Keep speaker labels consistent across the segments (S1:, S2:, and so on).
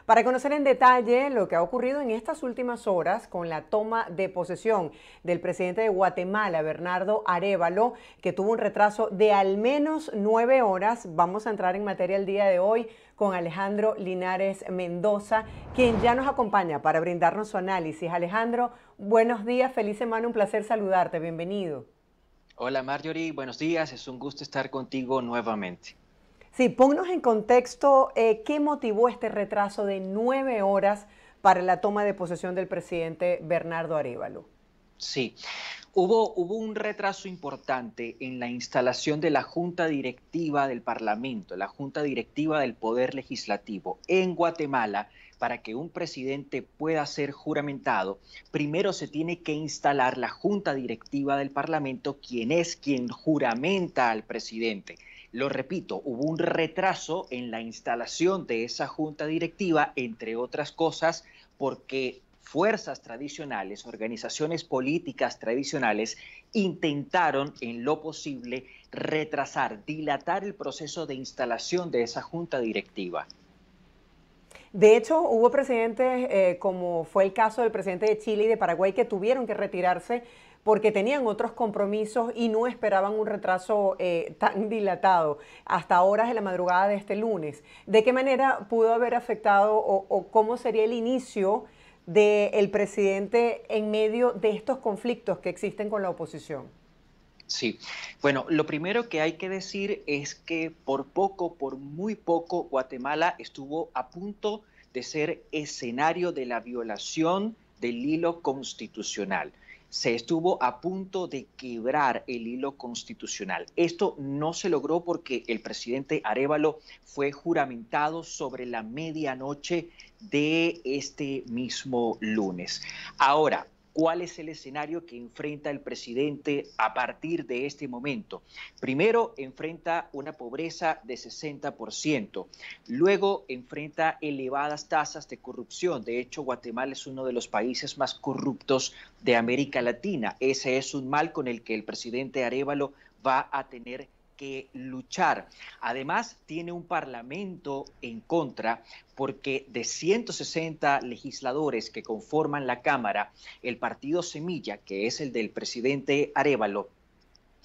S1: para conocer en detalle lo que ha ocurrido en estas últimas horas con la toma de posesión del presidente de Guatemala, Bernardo Arévalo, que tuvo un retraso de al menos 9 horas. Vamos a entrar en materia el día de hoy con Alejandro Linares Mendoza, quien ya nos acompaña para brindarnos su análisis. Alejandro, buenos días, feliz semana, un placer saludarte, bienvenido.
S2: Hola Marjorie, buenos días, es un gusto estar contigo nuevamente.
S1: Sí, ponnos en contexto qué motivó este retraso de 9 horas para la toma de posesión del presidente Bernardo Arévalo.
S2: Sí, hubo un retraso importante en la instalación de la Junta Directiva del Parlamento, la Junta Directiva del Poder Legislativo en Guatemala. Para que un presidente pueda ser juramentado, primero se tiene que instalar la Junta Directiva del Parlamento, quien juramenta al presidente. Lo repito, hubo un retraso en la instalación de esa Junta Directiva, entre otras cosas, porque fuerzas tradicionales, organizaciones políticas tradicionales, intentaron en lo posible retrasar, dilatar el proceso de instalación de esa junta directiva.
S1: De hecho, hubo presidentes, como fue el caso del presidente de Chile y de Paraguay, que tuvieron que retirarse porque tenían otros compromisos y no esperaban un retraso tan dilatado hasta horas de la madrugada de este lunes. ¿De qué manera pudo haber afectado o cómo sería el inicio del presidente en medio de estos conflictos que existen con la oposición?
S2: Sí, bueno, lo primero que hay que decir es que por poco, por muy poco, Guatemala estuvo a punto de ser escenario de la violación del hilo constitucional. Se estuvo a punto de quebrar el hilo constitucional. Esto no se logró porque el presidente Arévalo fue juramentado sobre la medianoche de este mismo lunes. Ahora, ¿cuál es el escenario que enfrenta el presidente a partir de este momento? Primero, enfrenta una pobreza de 60%. Luego, enfrenta elevadas tasas de corrupción. De hecho, Guatemala es uno de los países más corruptos de América Latina. Ese es un mal con el que el presidente Arévalo va a tener que luchar. Además, tiene un parlamento en contra porque de 160 legisladores que conforman la Cámara, el partido Semilla, que es el del presidente Arévalo,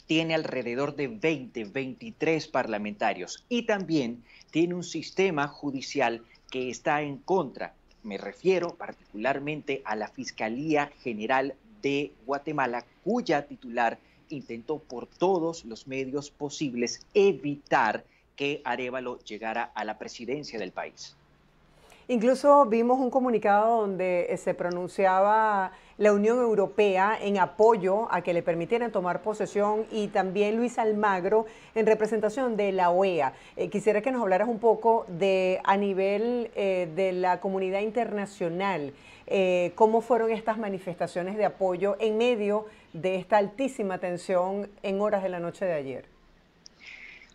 S2: tiene alrededor de 23 parlamentarios y también tiene un sistema judicial que está en contra. Me refiero particularmente a la Fiscalía General de Guatemala, cuya titular intentó por todos los medios posibles evitar que Arévalo llegara a la presidencia del país.
S1: Incluso vimos un comunicado donde se pronunciaba la Unión Europea en apoyo a que le permitieran tomar posesión y también Luis Almagro en representación de la OEA. Quisiera que nos hablaras un poco de a nivel de la comunidad internacional, cómo fueron estas manifestaciones de apoyo en medio de esta altísima tensión en horas de la noche de ayer.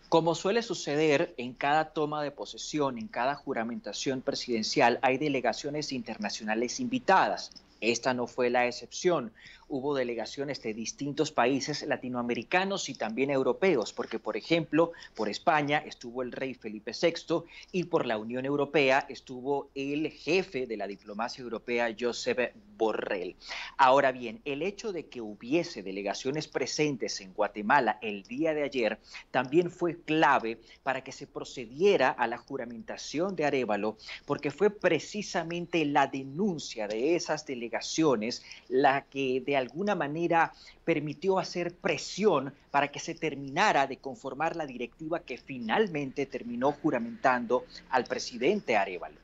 S2: Como suele suceder en cada toma de posesión, en cada juramentación presidencial, hay delegaciones internacionales invitadas. Esta no fue la excepción. Hubo delegaciones de distintos países latinoamericanos y también europeos, porque, por ejemplo, por España estuvo el rey Felipe VI y por la Unión Europea estuvo el jefe de la diplomacia europea, Josep Borrell. Ahora bien, el hecho de que hubiese delegaciones presentes en Guatemala el día de ayer también fue clave para que se procediera a la juramentación de Arévalo, porque fue precisamente la denuncia de esas delegaciones la que de alguna manera permitió hacer presión para que se terminara de conformar la directiva que finalmente terminó juramentando al presidente Arévalo.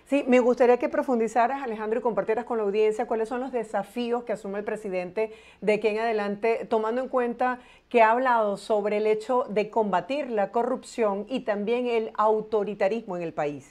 S1: Sí, me gustaría que profundizaras, Alejandro, y compartieras con la audiencia cuáles son los desafíos que asume el presidente de aquí en adelante, tomando en cuenta que ha hablado sobre el hecho de combatir la corrupción y también el autoritarismo en el país.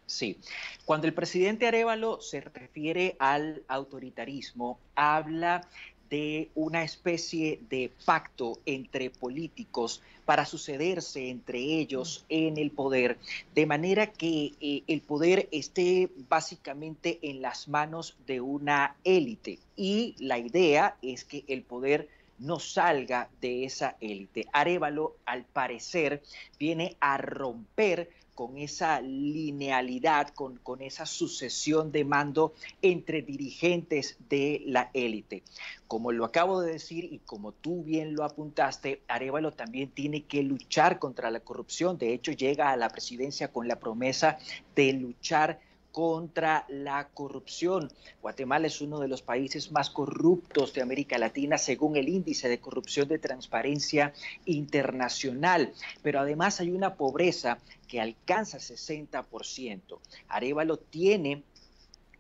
S2: Sí, cuando el presidente Arévalo se refiere al autoritarismo, habla de una especie de pacto entre políticos para sucederse entre ellos en el poder, de manera que el poder esté básicamente en las manos de una élite. Y la idea es que el poder no salga de esa élite. Arévalo, al parecer, viene a romper con esa linealidad, con esa sucesión de mando entre dirigentes de la élite. Como lo acabo de decir y como tú bien lo apuntaste, Arévalo también tiene que luchar contra la corrupción. De hecho, llega a la presidencia con la promesa de luchar contra la corrupción. Guatemala es uno de los países más corruptos de América Latina según el índice de corrupción de Transparencia Internacional, pero además hay una pobreza que alcanza 60%. Arévalo tiene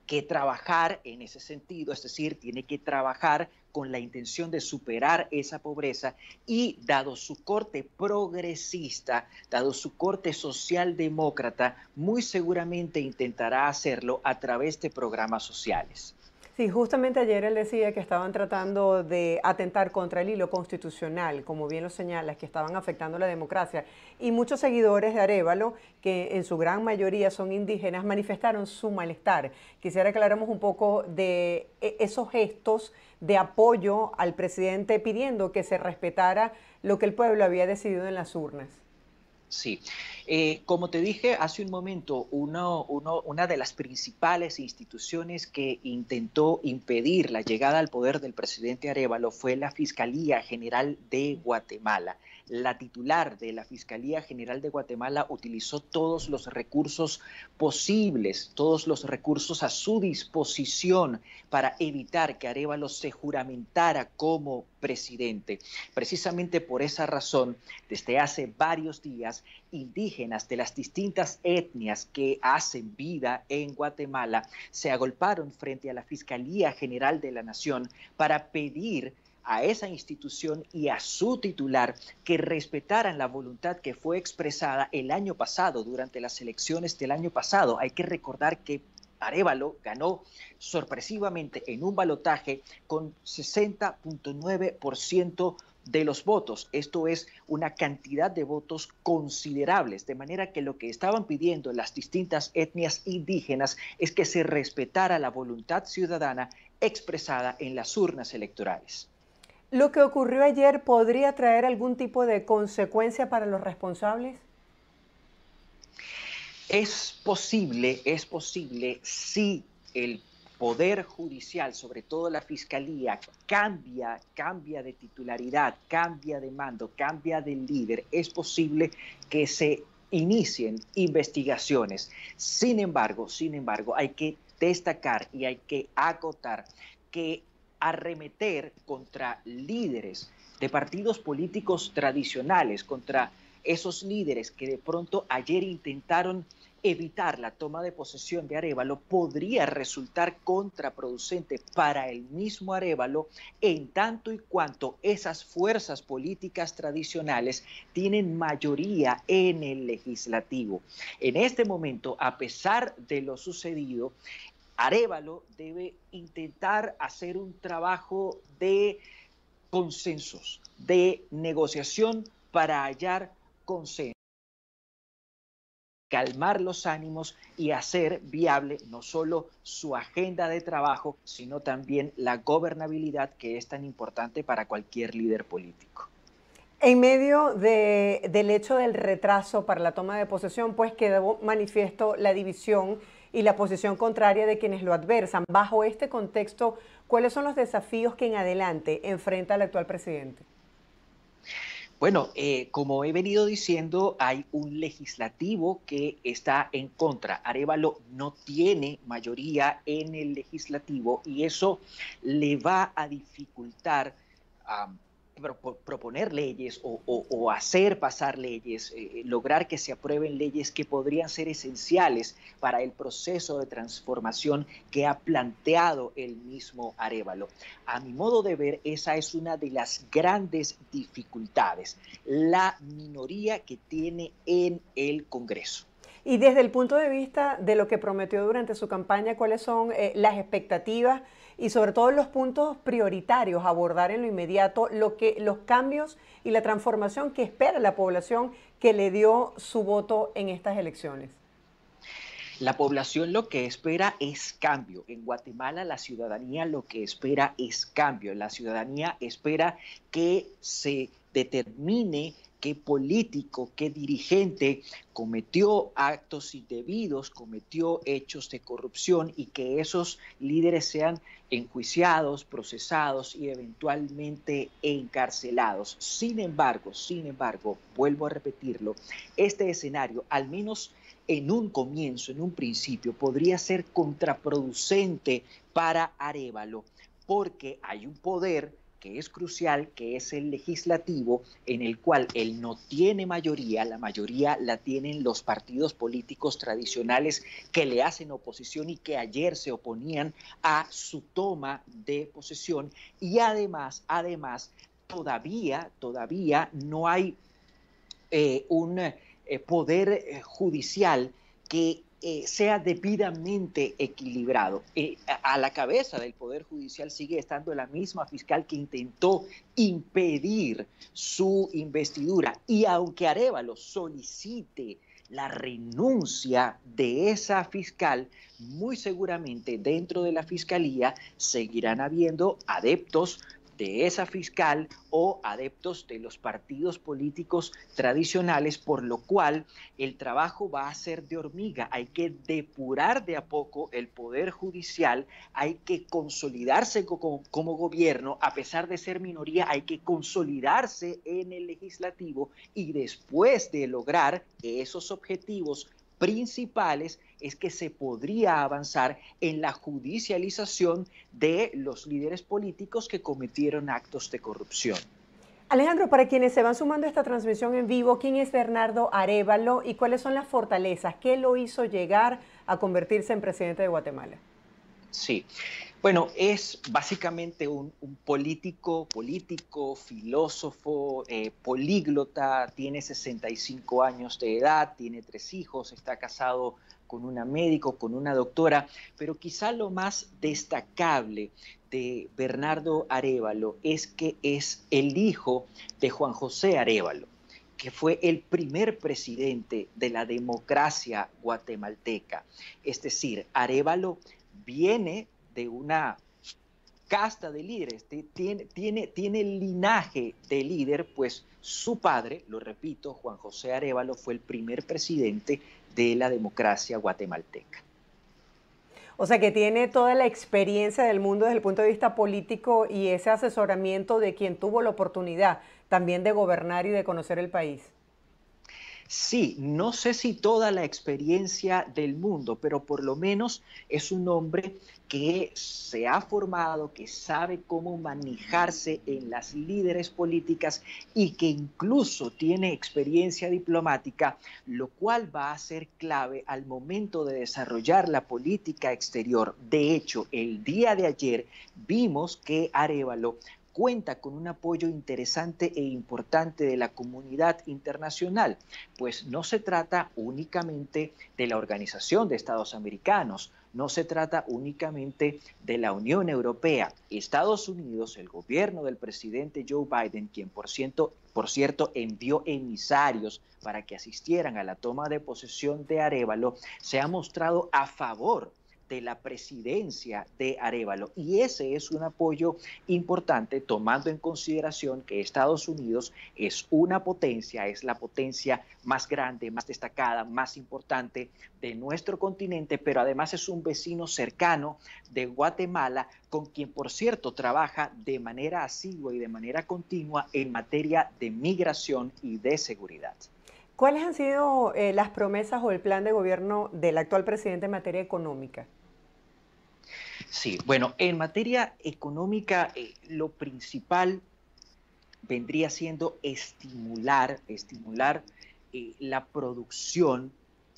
S2: que trabajar en ese sentido, es decir, tiene que trabajar con la intención de superar esa pobreza y dado su corte progresista, dado su corte socialdemócrata, muy seguramente intentará hacerlo a través de programas sociales.
S1: Sí, justamente ayer él decía que estaban tratando de atentar contra el hilo constitucional, como bien lo señalas, que estaban afectando la democracia. Y muchos seguidores de Arévalo, que en su gran mayoría son indígenas, manifestaron su malestar. Quisiera que habláramos un poco de esos gestos de apoyo al presidente pidiendo que se respetara lo que el pueblo había decidido en las urnas.
S2: Sí, como te dije hace un momento, una de las principales instituciones que intentó impedir la llegada al poder del presidente Arévalo fue la Fiscalía General de Guatemala. La titular de la Fiscalía General de Guatemala utilizó todos los recursos posibles, todos los recursos a su disposición para evitar que Arévalo se juramentara como presidente. Precisamente por esa razón, desde hace varios días, indígenas de las distintas etnias que hacen vida en Guatemala se agolparon frente a la Fiscalía General de la Nación para pedir a esa institución y a su titular que respetaran la voluntad que fue expresada el año pasado, durante las elecciones del año pasado. Hay que recordar que Arévalo ganó sorpresivamente en un balotaje con 60.9% de los votos. Esto es una cantidad de votos considerables, de manera que lo que estaban pidiendo las distintas etnias indígenas es que se respetara la voluntad ciudadana expresada en las urnas electorales.
S1: ¿Lo que ocurrió ayer podría traer algún tipo de consecuencia para los responsables?
S2: Es posible si el Poder Judicial, sobre todo la Fiscalía, cambia de titularidad, cambia de mando, cambia de líder, es posible que se inicien investigaciones. Sin embargo, hay que destacar y hay que acotar que arremeter contra líderes de partidos políticos tradicionales, contra esos líderes que de pronto ayer intentaron evitar la toma de posesión de Arévalo, podría resultar contraproducente para el mismo Arévalo en tanto y cuanto esas fuerzas políticas tradicionales tienen mayoría en el legislativo. En este momento, a pesar de lo sucedido, Arévalo debe intentar hacer un trabajo de consensos, de negociación para hallar consenso, calmar los ánimos y hacer viable no solo su agenda de trabajo, sino también la gobernabilidad que es tan importante para cualquier líder político.
S1: En medio del hecho del retraso para la toma de posesión, pues quedó manifiesto la división y la posición contraria de quienes lo adversan. Bajo este contexto, ¿cuáles son los desafíos que en adelante enfrenta el actual presidente?
S2: Bueno, como he venido diciendo, hay un legislativo que está en contra. Arévalo no tiene mayoría en el legislativo y eso le va a dificultar proponer leyes o hacer pasar leyes, lograr que se aprueben leyes que podrían ser esenciales para el proceso de transformación que ha planteado el mismo Arévalo. A mi modo de ver, esa es una de las grandes dificultades, la minoría que tiene en el Congreso.
S1: Y desde el punto de vista de lo que prometió durante su campaña, ¿cuáles son las expectativas y sobre todo los puntos prioritarios a abordar en lo inmediato, los cambios y la transformación que espera la población que le dio su voto en estas elecciones?
S2: La población lo que espera es cambio. En Guatemala la ciudadanía lo que espera es cambio. La ciudadanía espera que se determine qué político, qué dirigente cometió actos indebidos, cometió hechos de corrupción y que esos líderes sean enjuiciados, procesados y eventualmente encarcelados. Sin embargo, vuelvo a repetirlo, este escenario, al menos en un comienzo, en un principio, podría ser contraproducente para Arévalo, porque hay un poder que es crucial, que es el legislativo, en el cual él no tiene mayoría, la mayoría la tienen los partidos políticos tradicionales que le hacen oposición y que ayer se oponían a su toma de posesión, y además, todavía no hay un poder judicial que sea debidamente equilibrado. A la cabeza del Poder Judicial sigue estando la misma fiscal que intentó impedir su investidura. Y aunque Arévalo solicite la renuncia de esa fiscal, muy seguramente dentro de la fiscalía seguirán habiendo adeptos de esa fiscal o adeptos de los partidos políticos tradicionales, por lo cual el trabajo va a ser de hormiga. Hay que depurar de a poco el poder judicial, hay que consolidarse como gobierno, a pesar de ser minoría, hay que consolidarse en el legislativo, y después de lograr esos objetivos principales es que se podría avanzar en la judicialización de los líderes políticos que cometieron actos de corrupción.
S1: Alejandro, para quienes se van sumando a esta transmisión en vivo, ¿quién es Bernardo Arévalo y cuáles son las fortalezas? ¿Qué lo hizo llegar a convertirse en presidente de Guatemala?
S2: Sí, bueno, es básicamente un político, filósofo, políglota, tiene 65 años de edad, tiene 3 hijos, está casado con una médico, con una doctora, pero quizá lo más destacable de Bernardo Arévalo es que es el hijo de Juan José Arévalo, que fue el primer presidente de la democracia guatemalteca. Es decir, Arévalo viene de una casta de líderes, tiene el linaje de líder, pues su padre, lo repito, Juan José Arévalo, fue el primer presidente de la democracia guatemalteca.
S1: O sea que tiene toda la experiencia del mundo desde el punto de vista político y ese asesoramiento de quien tuvo la oportunidad también de gobernar y de conocer el país.
S2: Sí, no sé si toda la experiencia del mundo, pero por lo menos es un hombre que se ha formado, que sabe cómo manejarse en las líderes políticas y que incluso tiene experiencia diplomática, lo cual va a ser clave al momento de desarrollar la política exterior. De hecho, el día de ayer vimos que Arévalo cuenta con un apoyo interesante e importante de la comunidad internacional, pues no se trata únicamente de la Organización de Estados Americanos, no se trata únicamente de la Unión Europea. Estados Unidos, el gobierno del presidente Joe Biden, quien por cierto envió emisarios para que asistieran a la toma de posesión de Arévalo, se ha mostrado a favor de la presidencia de Arévalo, y ese es un apoyo importante tomando en consideración que Estados Unidos es una potencia, es la potencia más grande, más destacada, más importante de nuestro continente, pero además es un vecino cercano de Guatemala, con quien por cierto trabaja de manera asidua y de manera continua en materia de migración y de seguridad.
S1: ¿Cuáles han sido las promesas o el plan de gobierno del actual presidente en materia económica?
S2: Sí, bueno, en materia económica, lo principal vendría siendo estimular la producción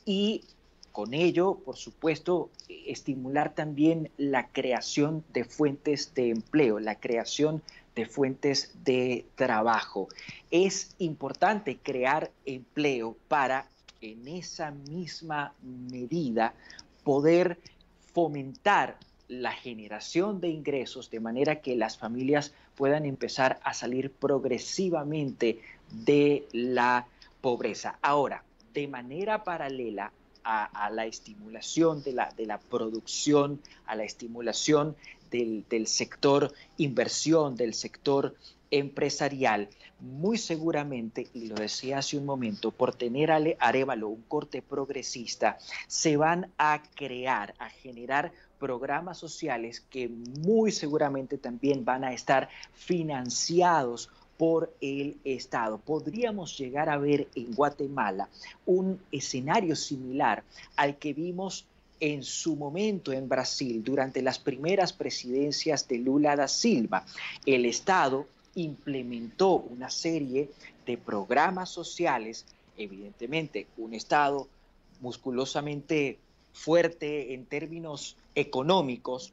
S2: y con ello, por supuesto, estimular también la creación de fuentes de empleo, la creación de fuentes de trabajo. Es importante crear empleo para, en esa misma medida, poder fomentar la generación de ingresos de manera que las familias puedan empezar a salir progresivamente de la pobreza. Ahora, de manera paralela a la estimulación de la producción, a la estimulación del sector inversión, del sector empresarial, muy seguramente, y lo decía hace un momento, por tener a Arévalo un corte progresista, se van a crear, a generar programas sociales que muy seguramente también van a estar financiados por el Estado. Podríamos llegar a ver en Guatemala un escenario similar al que vimos en su momento en Brasil durante las primeras presidencias de Lula da Silva. El Estado implementó una serie de programas sociales, evidentemente un Estado musculosamente fuerte en términos económicos,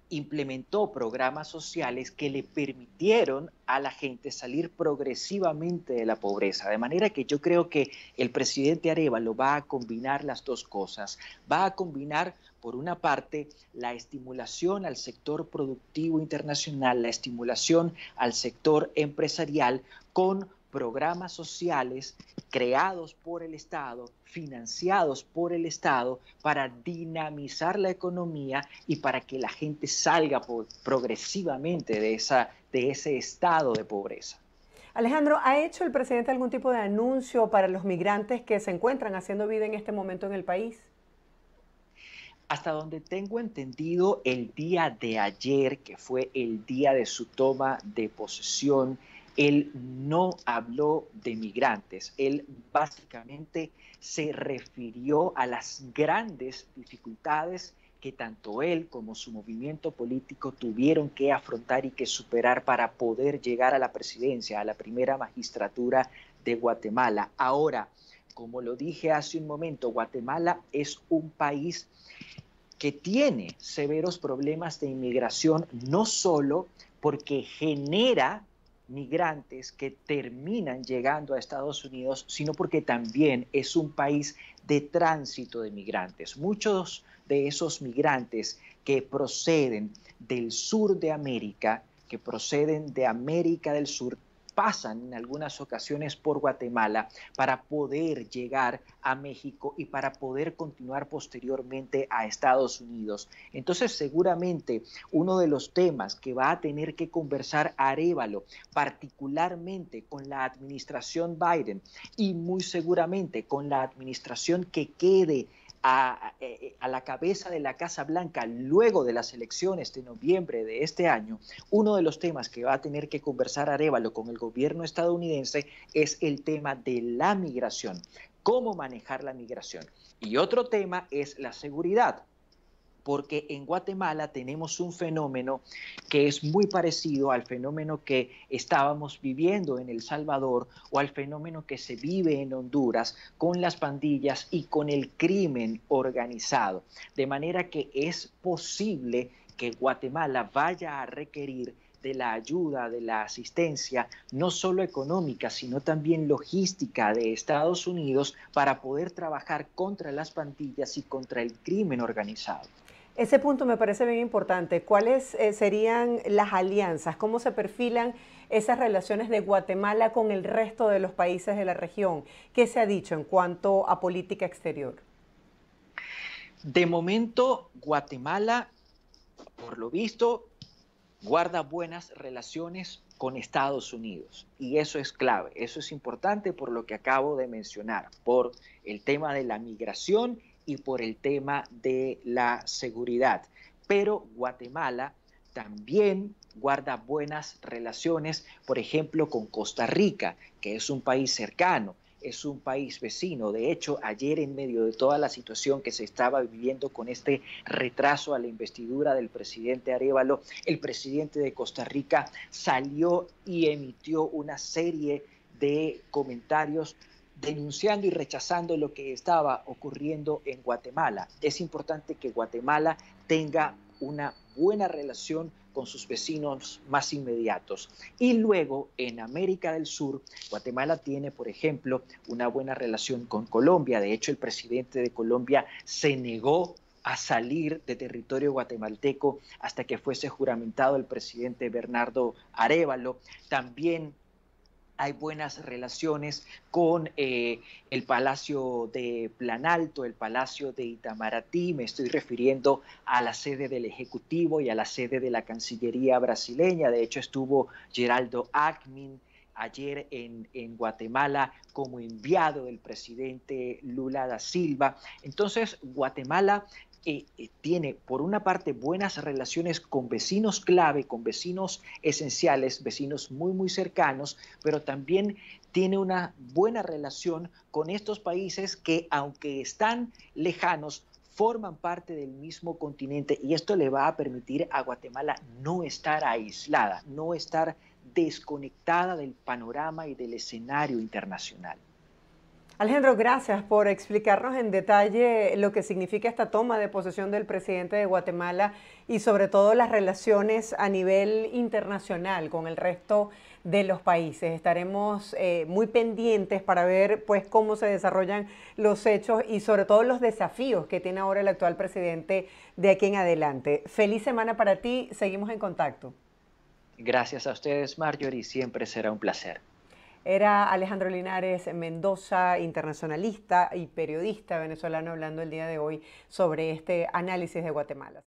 S2: implementó programas sociales que le permitieron a la gente salir progresivamente de la pobreza. De manera que yo creo que el presidente Arévalo va a combinar las dos cosas. Va a combinar, por una parte, la estimulación al sector productivo internacional, la estimulación al sector empresarial con programas sociales creados por el Estado, financiados por el Estado, para dinamizar la economía y para que la gente salga progresivamente de ese estado de pobreza.
S1: Alejandro, ¿ha hecho el presidente algún tipo de anuncio para los migrantes que se encuentran haciendo vida en este momento en el país?
S2: Hasta donde tengo entendido, el día de ayer, que fue el día de su toma de posesión, él no habló de migrantes. Él básicamente se refirió a las grandes dificultades que tanto él como su movimiento político tuvieron que afrontar y que superar para poder llegar a la presidencia, a la primera magistratura de Guatemala. Ahora, como lo dije hace un momento, Guatemala es un país que tiene severos problemas de inmigración, no solo porque genera migrantes que terminan llegando a Estados Unidos, sino porque también es un país de tránsito de migrantes. Muchos de esos migrantes que proceden del sur de América, que proceden de América del Sur, pasan en algunas ocasiones por Guatemala para poder llegar a México y para poder continuar posteriormente a Estados Unidos. Entonces, seguramente uno de los temas que va a tener que conversar Arévalo, particularmente con la administración Biden y muy seguramente con la administración que quede a la cabeza de la Casa Blanca luego de las elecciones de noviembre de este año, uno de los temas que va a tener que conversar Arévalo con el gobierno estadounidense es el tema de la migración, cómo manejar la migración. Y otro tema es la seguridad, porque en Guatemala tenemos un fenómeno que es muy parecido al fenómeno que estábamos viviendo en El Salvador o al fenómeno que se vive en Honduras con las pandillas y con el crimen organizado. De manera que es posible que Guatemala vaya a requerir de la ayuda, de la asistencia, no solo económica, sino también logística de Estados Unidos para poder trabajar contra las pandillas y contra el crimen organizado.
S1: Ese punto me parece bien importante. ¿Cuáles serían las alianzas? ¿Cómo se perfilan esas relaciones de Guatemala con el resto de los países de la región? ¿Qué se ha dicho en cuanto a política exterior?
S2: De momento, Guatemala, por lo visto, guarda buenas relaciones con Estados Unidos. Y eso es clave, eso es importante por lo que acabo de mencionar, por el tema de la migración y por el tema de la seguridad. Pero Guatemala también guarda buenas relaciones, por ejemplo, con Costa Rica, que es un país cercano, es un país vecino. De hecho, ayer, en medio de toda la situación que se estaba viviendo con este retraso a la investidura del presidente Arévalo, el presidente de Costa Rica salió y emitió una serie de comentarios denunciando y rechazando lo que estaba ocurriendo en Guatemala. Es importante que Guatemala tenga una buena relación con sus vecinos más inmediatos. Y luego, en América del Sur, Guatemala tiene, por ejemplo, una buena relación con Colombia. De hecho, el presidente de Colombia se negó a salir de territorio guatemalteco hasta que fuese juramentado el presidente Bernardo Arévalo. También hay buenas relaciones con el Palacio de Planalto, el Palacio de Itamaraty. Me estoy refiriendo a la sede del Ejecutivo y a la sede de la Cancillería brasileña. De hecho, estuvo Geraldo Alckmin ayer en Guatemala como enviado del presidente Lula da Silva. Entonces, Guatemala tiene, por una parte, buenas relaciones con vecinos clave, con vecinos esenciales, vecinos muy, muy cercanos, pero también tiene una buena relación con estos países que, aunque están lejanos, forman parte del mismo continente, y esto le va a permitir a Guatemala no estar aislada, no estar desconectada del panorama y del escenario internacional.
S1: Alejandro, gracias por explicarnos en detalle lo que significa esta toma de posesión del presidente de Guatemala y sobre todo las relaciones a nivel internacional con el resto de los países. Estaremos muy pendientes para ver pues cómo se desarrollan los hechos y sobre todo los desafíos que tiene ahora el actual presidente de aquí en adelante. Feliz semana para ti, seguimos en contacto.
S2: Gracias a ustedes, Marjorie, siempre será un placer.
S1: Era Alejandro Linares Mendoza, internacionalista y periodista venezolano, hablando el día de hoy sobre este análisis de Guatemala.